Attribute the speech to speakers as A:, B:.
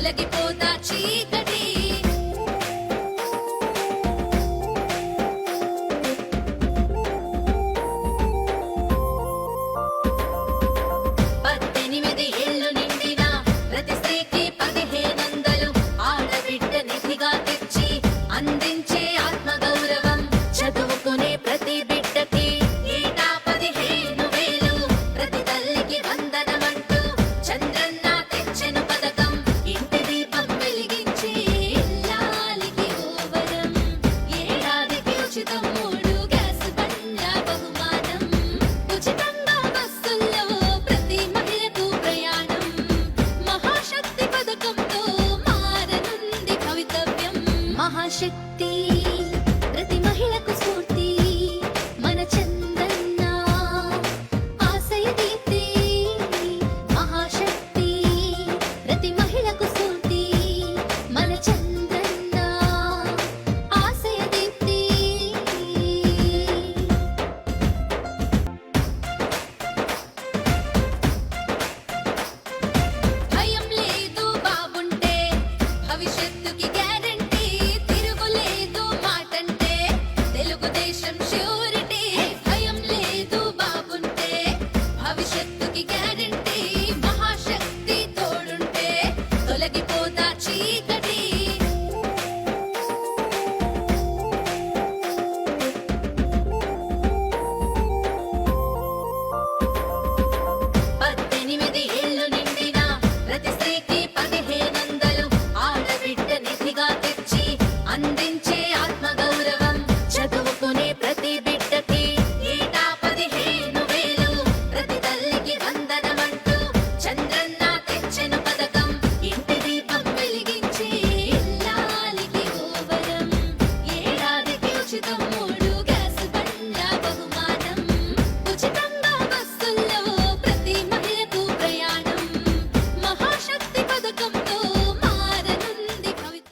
A: తొలగిపోతా చీకటి. అందించే ఆత్మగౌరవం చదువుకునే ప్రతి బిడ్డకి ఏటా 15,000 ప్రతి తల్లికి వందనమంటూ చంద్రన్న తెచ్చెను పథకం. ఇంటి దీపం వెలిగించే ఇల్లాలికి ఓ వరం. ఏడాదికి ఉచితం 3 గ్యాస్ బండ్ల బహుమానం. ఉచితంగా బస్సుల్లో ప్రతి మహిళకు ప్రయాణం. మహాశక్తి పథకంతో మారనుంది భవితవ్యం. మహాశక్తి ప్రతి మహిళకు స్ఫూర్తి. మన చందన్న ఆశయ దీప్తి. మహాశక్తి ప్రతి మహిళకు స్ఫూర్తి. మన చందన్న ఆశయ దీప్తి. భయం లేదు బాబుంటే భవిష్యత్తుకి గ్యారంటీ. తిరుగులేదు మాటంటే తెలుగుదేశం ష్యూరిటీ. భయం లేదు బాబుంటే భవిష్యత్తుకి గ్యారంటీ. మహాశక్తి తోడుంటే తొలగిపోతా చీకటి. పద్దెనిమిది ఏళ్ళు నిండిన ప్రతి స్త్రీకి 1,500 ఆడబిడ్డ నిధిగా తెచ్చి అందించే ఆత్మగౌరవం చదువుకునే ప్రతి బిడ్డకి ఏటా 15,000 ప్రతి తల్లికి వందనమంటూ చంద్రన్న తెచ్చెను పథకం. ఇంటి దీపం వెలిగించే ఇల్లాలికి ఓ వరం. ఏడాదికి ఉచితం